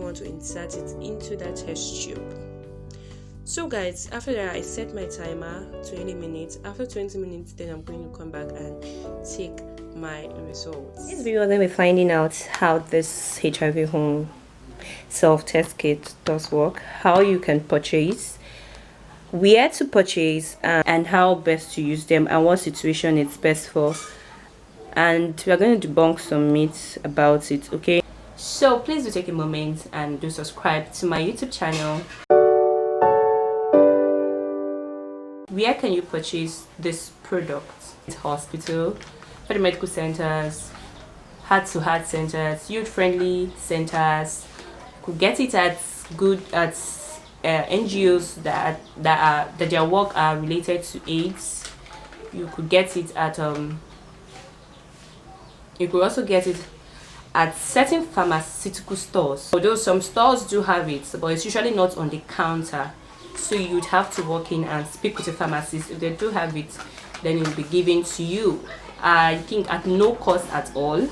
want to insert it into that test tube. So guys, after that I set my timer 20 minutes. After 20 minutes, then I'm going to come back and take my results. This video we're going to be finding out how this HIV home self-test kit does work, how you can purchase, where to purchase, and how best to use them, and what situation it's best for. And we're going to debunk some myths about it, okay? So please do take a moment and do subscribe to my YouTube channel. Where can you purchase this product? It's hospital, for the medical centers, heart-to-heart centers, youth-friendly centers. You could get it at NGOs that their work are related to AIDS. You could get it at you could also get it at certain pharmaceutical stores. Although some stores do have it, but it's usually not on the counter. So you'd have to walk in and speak with a pharmacist. If they do have it, then it will be given to you. I think at no cost at all,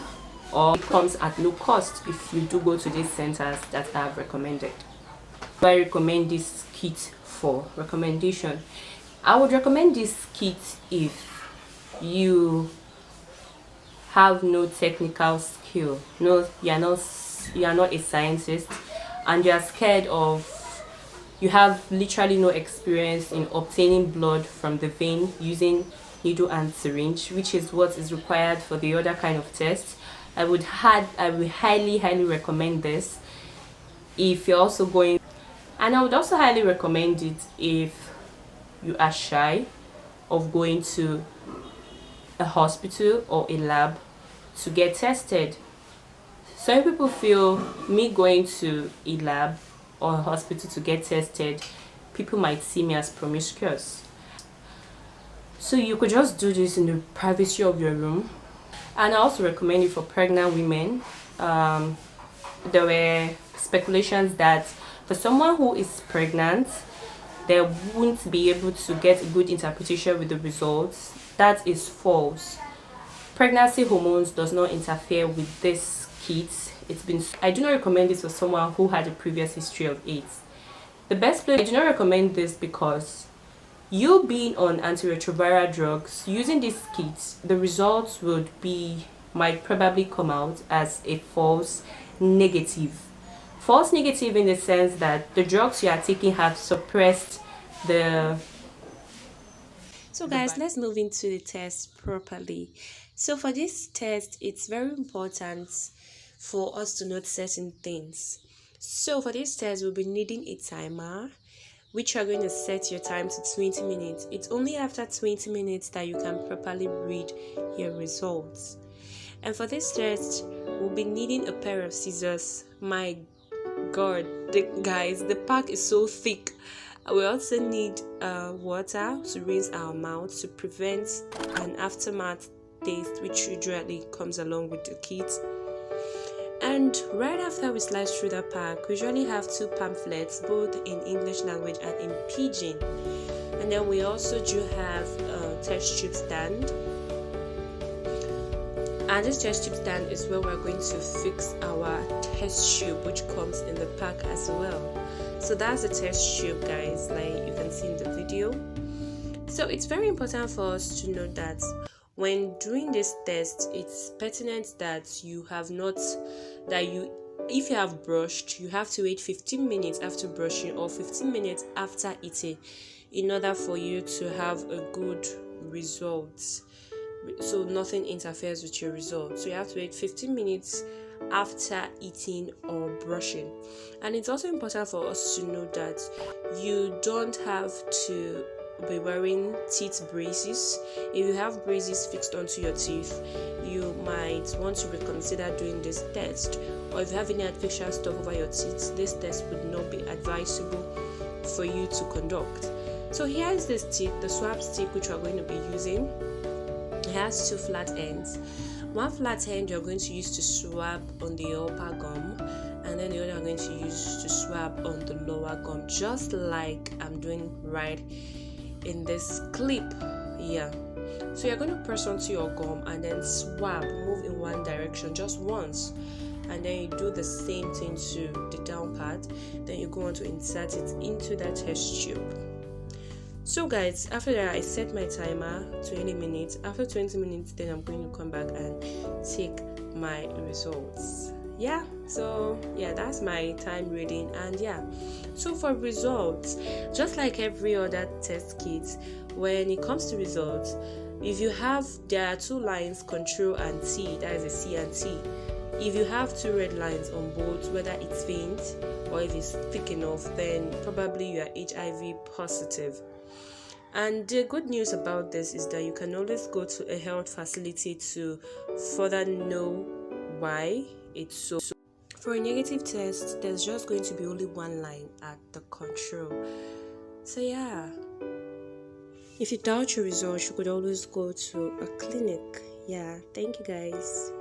or it comes at no cost if you do go to these centers that I have recommended. I recommend this kit for recommendation. I would recommend this kit if you have no technical skill. No, you are not a scientist, and you are scared of. You have literally no experience in obtaining blood from the vein using needle and syringe, which is what is required for the other kind of tests. I would highly recommend this if you're also going, and I would also highly recommend it if you are shy of going to a hospital or a lab to get tested. Some people feel me going to a lab or a hospital to get tested, people might see me as promiscuous. So you could just do this in the privacy of your room. And I also recommend it for pregnant women. There were speculations that for someone who is pregnant, they won't be able to get a good interpretation with the results. That is false. Pregnancy hormones does not interfere with this kit. I do not recommend this for someone who had a previous history of AIDS. The best place, I do not recommend this because you being on antiretroviral drugs, using this kit, the results might probably come out as a false negative. False negative in the sense that the drugs you are taking have suppressed the. So guys, let's move into the test properly. So for this test, it's very important for us to note certain things. So for this test, we'll be needing a timer, which you're going to set your time to 20 minutes. It's only after 20 minutes that you can properly read your results. And for this test, we'll be needing a pair of scissors. My god, guys, the pack is so thick. We also need water to rinse our mouth to prevent an aftermath taste, which usually comes along with the kit. And right after we slice through the pack, we usually have 2 pamphlets, both in English language and in Pidgin. And then we also do have a test tube stand. And this test tube stand is where we're going to fix our test tube, which comes in the pack as well. So that's the test tube, guys, like you can see in the video. So it's very important for us to know that when doing this test, it's pertinent that if you have brushed, you have to wait 15 minutes after brushing or 15 minutes after eating in order for you to have a good result. So nothing interferes with your result. So you have to wait 15 minutes after eating or brushing. And it's also important for us to know that you don't have to be wearing teeth braces. If you have braces fixed onto your teeth, you might want to reconsider doing this test. Or if you have any artificial stuff over your teeth, this test would not be advisable for you to conduct. So here is the stick, the swab stick, which we're going to be using. It has 2 flat ends. One flat end you're going to use to swab on the upper gum, and then the other I'm going to use to swab on the lower gum, just like I'm doing right in this clip. Yeah, so you're going to press onto your gum and then swab, move in one direction just once. and then you do the same thing to the down part. Then you go on to insert it into that test tube. So guys, after that I set my timer 20 minutes. After 20 minutes, then I'm going to come back and take my results. So that's my time reading. And so for results, just like every other test kit, when it comes to results, if you have, there are two lines, control and T, that is a C and T. If you have two red lines on both, whether it's faint or if it's thick enough, then probably you are HIV positive. And the good news about this is that you can always go to a health facility to further know why it's so. For a negative test, there's just going to be only one line at the control. So if you doubt your results, you could always go to a clinic. Thank you guys.